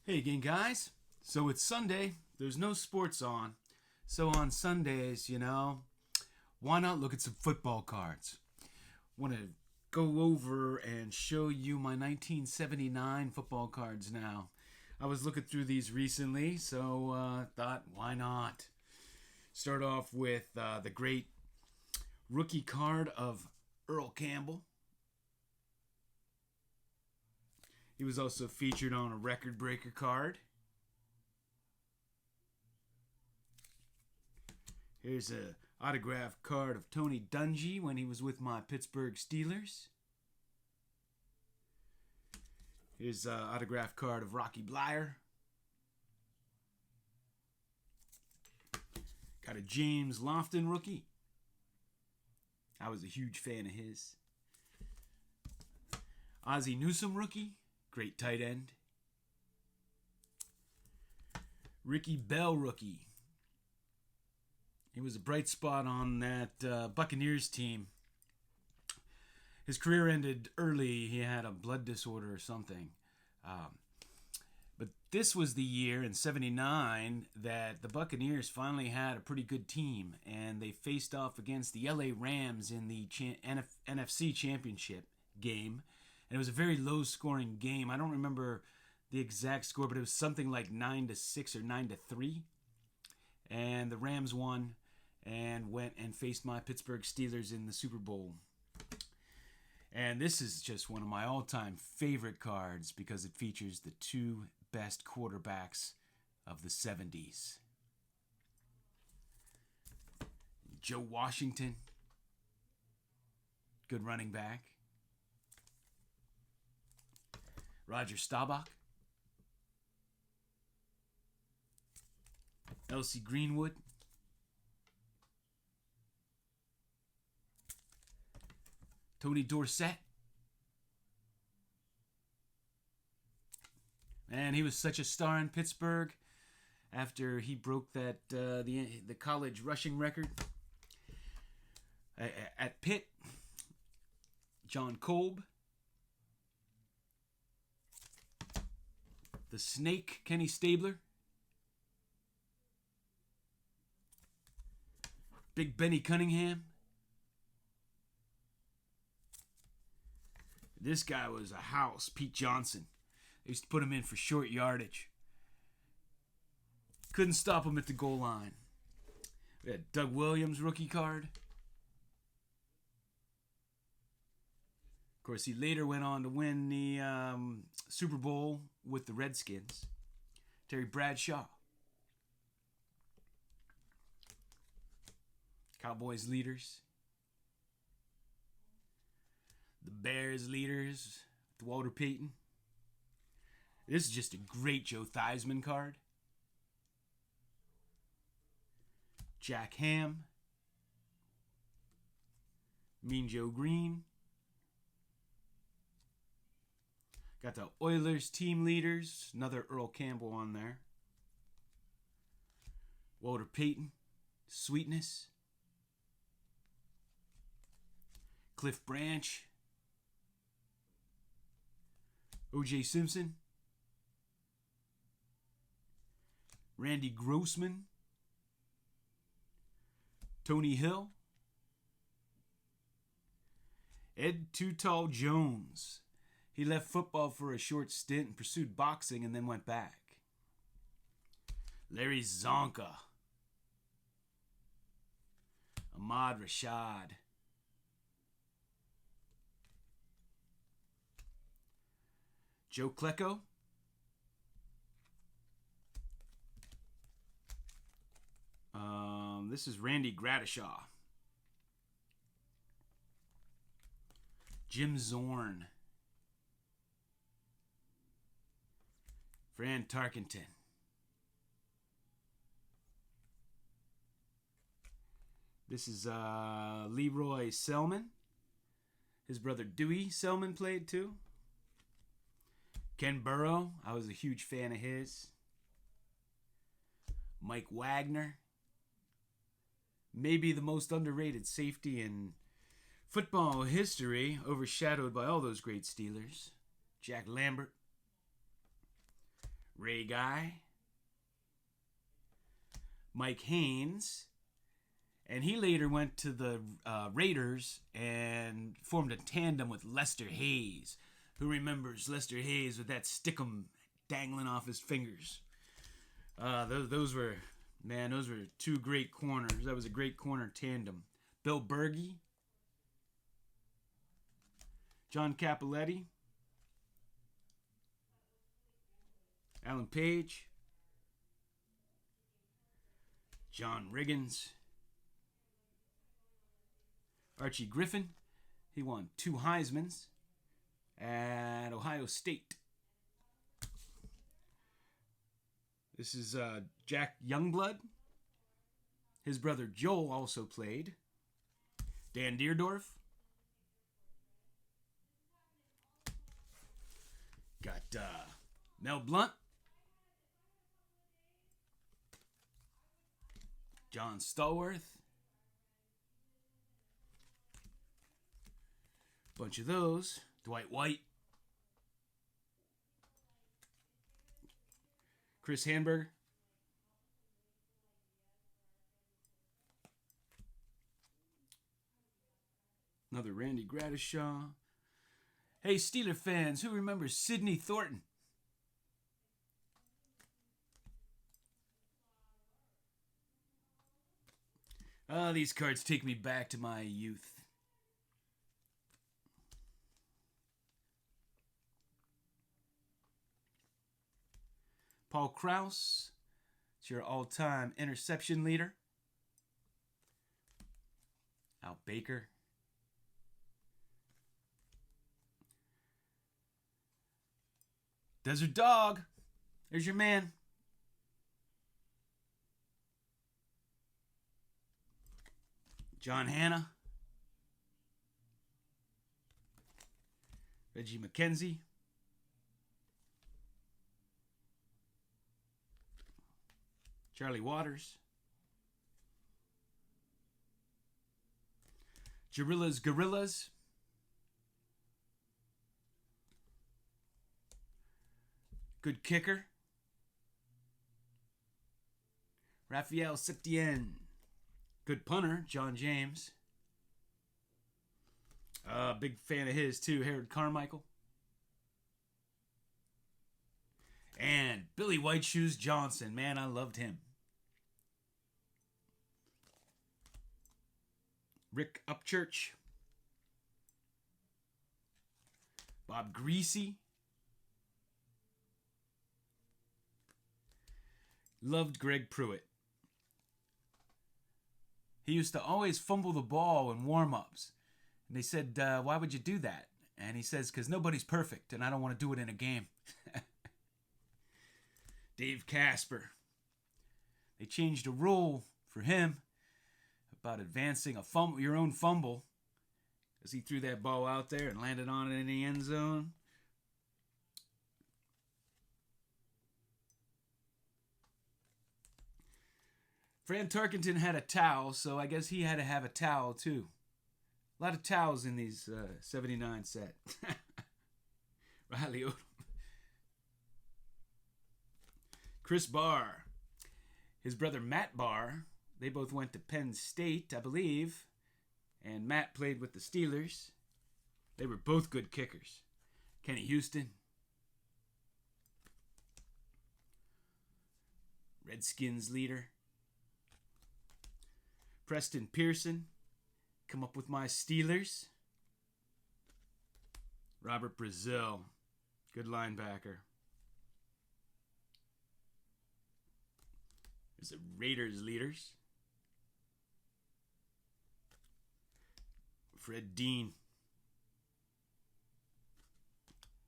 Hey again, guys. So it's Sunday. There's no sports on. So on Sundays, why not look at some football cards? Want to go over and show you my 1979 football cards now. I was looking through these recently, so thought, why not? Start off with the great rookie card of Earl Campbell. He was also featured on a record breaker card. Here's an autographed card of Tony Dungy when he was with my Pittsburgh Steelers. Here's an autographed card of Rocky Bleier. Got a James Lofton rookie. I was a huge fan of his. Ozzie Newsome rookie. Great tight end. Ricky Bell rookie. He was a bright spot on that Buccaneers team. His career ended early. He had a blood disorder or something. But this was the year in '79 that the Buccaneers finally had a pretty good team, and they faced off against the LA Rams in the NFC Championship game. And it was a very low-scoring game. I don't remember the exact score, but it was something like 9-6 or 9-3. And the Rams won and went and faced my Pittsburgh Steelers in the Super Bowl. And this is just one of my all-time favorite cards because it features the two best quarterbacks of the 70s. Joe Washington, good running back. Roger Staubach. Elsie Greenwood. Tony Dorsett. Man, he was such a star in Pittsburgh after he broke that the college rushing record. At Pitt, John Kolb. The Snake, Kenny Stabler. Big Benny Cunningham. This guy was a house, Pete Johnson. They used to put him in for short yardage. Couldn't stop him at the goal line. We had Doug Williams rookie card. Of course, he later went on to win the Super Bowl with the Redskins. Terry Bradshaw. Cowboys leaders. The Bears leaders. Walter Payton. This is just a great Joe Theismann card. Jack Ham. Mean Joe Green. Got the Oilers team leaders. Another Earl Campbell on there. Walter Payton. Sweetness. Cliff Branch. O.J. Simpson. Randy Grossman. Tony Hill. Ed Too Tall Jones. He left football for a short stint and pursued boxing and then went back. Larry Zonka. Ahmad Rashad. Joe Klecko. This is Randy Gradishaw. Jim Zorn. Fran Tarkenton. This is Leroy Selman. His brother Dewey Selman played too. Ken Burrow. I was a huge fan of his. Mike Wagner. Maybe the most underrated safety in football history, overshadowed by all those great Steelers. Jack Lambert. Ray Guy, Mike Haynes, and he later went to the Raiders and formed a tandem with Lester Hayes. Who remembers Lester Hayes with that stickum dangling off his fingers? Those were two great corners. That was a great corner tandem. Bill Berge, John Cappelletti, Alan Page, John Riggins, Archie Griffin. He won 2 Heismans at Ohio State. This is Jack Youngblood. His brother Joel also played. Dan Deerdorf. Got Mel Blount. John Stallworth. Bunch of those. Dwight White. Chris Hanberger. Another Randy Gradishaw. Hey, Steeler fans, who remembers Sidney Thornton? Oh, these cards take me back to my youth. Paul Krause, it's your all-time interception leader. Al Baker. Desert Dog, there's your man. John Hanna. Reggie McKenzie. Charlie Waters. Gorillas. Good kicker. Raphael Septien. Good punter, John James. Big fan of his too, Harold Carmichael. And Billy White Shoes Johnson. Man, I loved him. Rick Upchurch. Bob Greasy. Loved Greg Pruitt. He used to always fumble the ball in warm-ups. And they said, why would you do that? And he says, because nobody's perfect, and I don't want to do it in a game. Dave Casper. They changed a rule for him about advancing your own fumble, as he threw that ball out there and landed on it in the end zone. Fran Tarkenton had a towel, so I guess he had to have a towel too. A lot of towels in these 79 set. Riley Odom. Chris Barr. His brother Matt Barr. They both went to Penn State, I believe. And Matt played with the Steelers. They were both good kickers. Kenny Houston. Redskins leader. Preston Pearson. Come up with my Steelers. Robert Brazil. Good linebacker. There's the Raiders leaders. Fred Dean.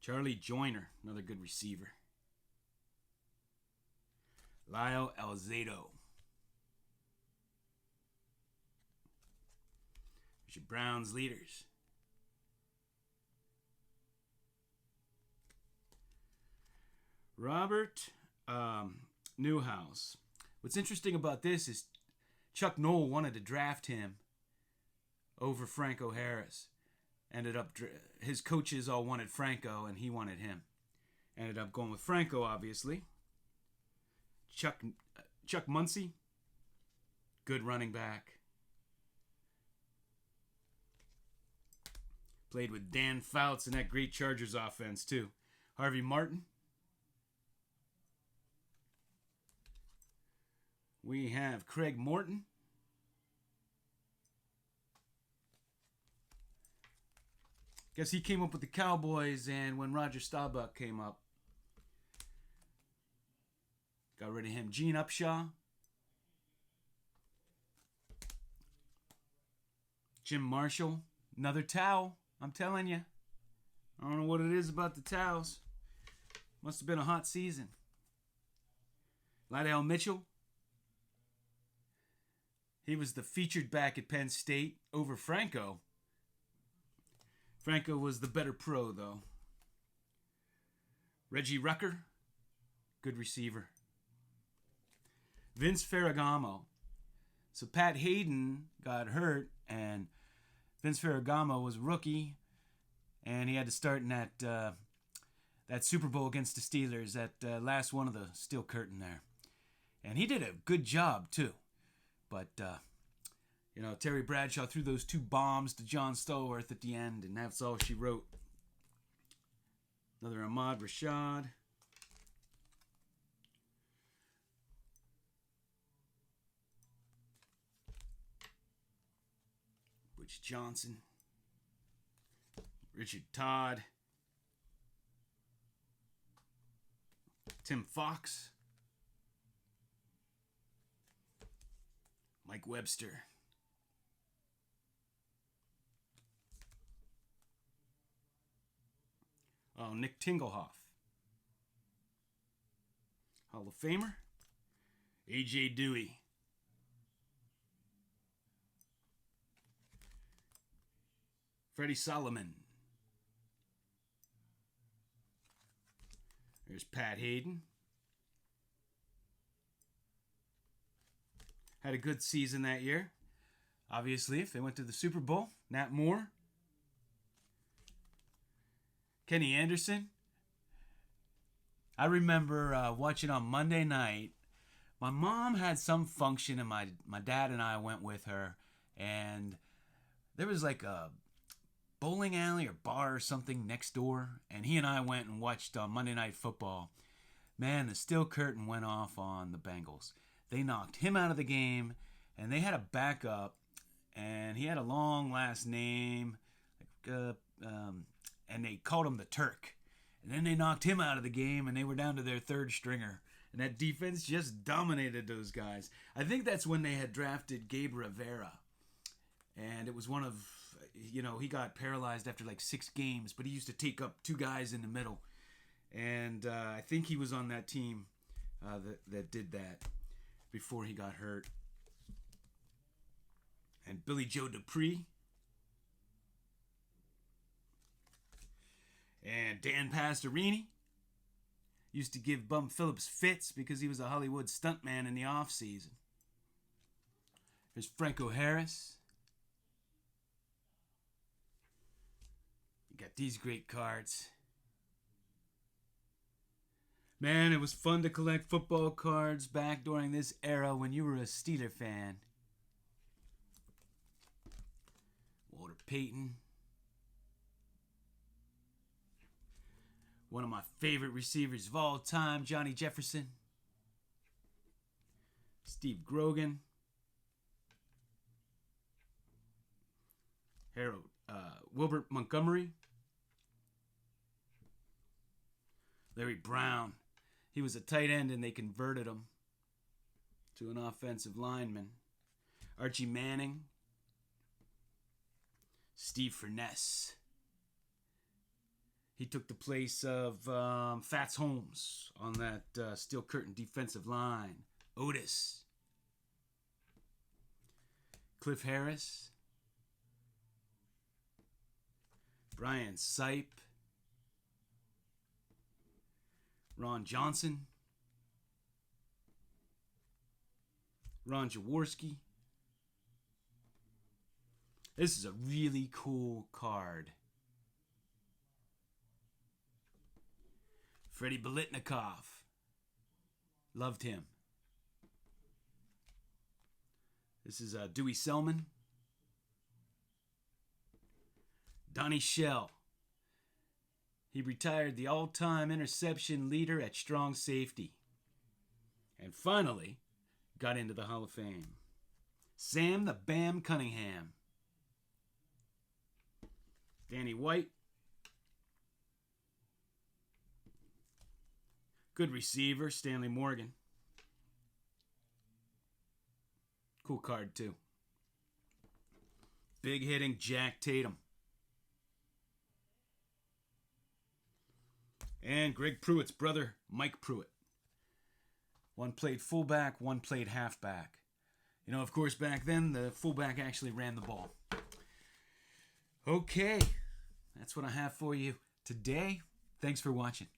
Charlie Joyner, another good receiver. Lyle Alzado. There's your Browns leaders. Robert Newhouse. What's interesting about this is Chuck Noll wanted to draft him over Franco Harris. Ended up, his coaches all wanted Franco and he wanted him. Ended up going with Franco, obviously. Chuck Muncie, good running back. Played with Dan Fouts in that great Chargers offense, too. Harvey Martin. We have Craig Morton. Guess he came up with the Cowboys, and when Roger Staubach came up, got rid of him. Gene Upshaw. Jim Marshall. Another towel. I'm telling you. I don't know what it is about the towels. Must have been a hot season. Lydell Mitchell. He was the featured back at Penn State over Franco. Franco was the better pro, though. Reggie Rucker. Good receiver. Vince Ferragamo. So Pat Hayden got hurt, and Vince Ferragamo was a rookie, and he had to start in that Super Bowl against the Steelers, that last one of the steel curtain there. And he did a good job, too. But, Terry Bradshaw threw those 2 bombs to John Stallworth at the end, and that's all she wrote. Another Ahmad Rashad. Butch Johnson. Richard Todd. Tim Fox. Mike Webster. Oh, Nick Tinglehoff. Hall of Famer. A.J. Dewey. Freddie Solomon. There's Pat Hayden. Had a good season that year. Obviously, if they went to the Super Bowl. Nat Moore. Kenny Anderson. I remember watching on Monday night. My mom had some function, and my dad and I went with her. And there was like a bowling alley or bar or something next door. And he and I went and watched Monday Night Football. Man, the steel curtain went off on the Bengals. They knocked him out of the game, and they had a backup, and he had a long last name, and they called him the Turk. And then they knocked him out of the game, and they were down to their third stringer. And that defense just dominated those guys. I think that's when they had drafted Gabe Rivera. And it was one of, he got paralyzed after like 6 games, but he used to take up 2 guys in the middle. And I think he was on that team that did that before he got hurt. And Billy Joe Dupree. And Dan Pastorini. Used to give Bum Phillips fits because he was a Hollywood stuntman in the offseason. There's Franco Harris. You got these great cards. Man, it was fun to collect football cards back during this era when you were a Steeler fan. Walter Payton. One of my favorite receivers of all time, Johnny Jefferson. Steve Grogan. Wilbert Montgomery. Larry Brown. He was a tight end and they converted him to an offensive lineman. Archie Manning. Steve Furness. He took the place of Fats Holmes on that steel curtain defensive line. Otis. Cliff Harris. Brian Sipe. Ron Johnson. Ron Jaworski. This is a really cool card. Freddie Bolitnikoff. Loved him. This is Dewey Selman. Donnie Shell. He retired the all-time interception leader at strong safety. And finally, got into the Hall of Fame. Sam the Bam Cunningham. Danny White. Good receiver, Stanley Morgan. Cool card, too. Big hitting Jack Tatum. And Greg Pruitt's brother, Mike Pruitt. One played fullback, one played halfback. You know, of course, back then, the fullback actually ran the ball. Okay, that's what I have for you today. Thanks for watching.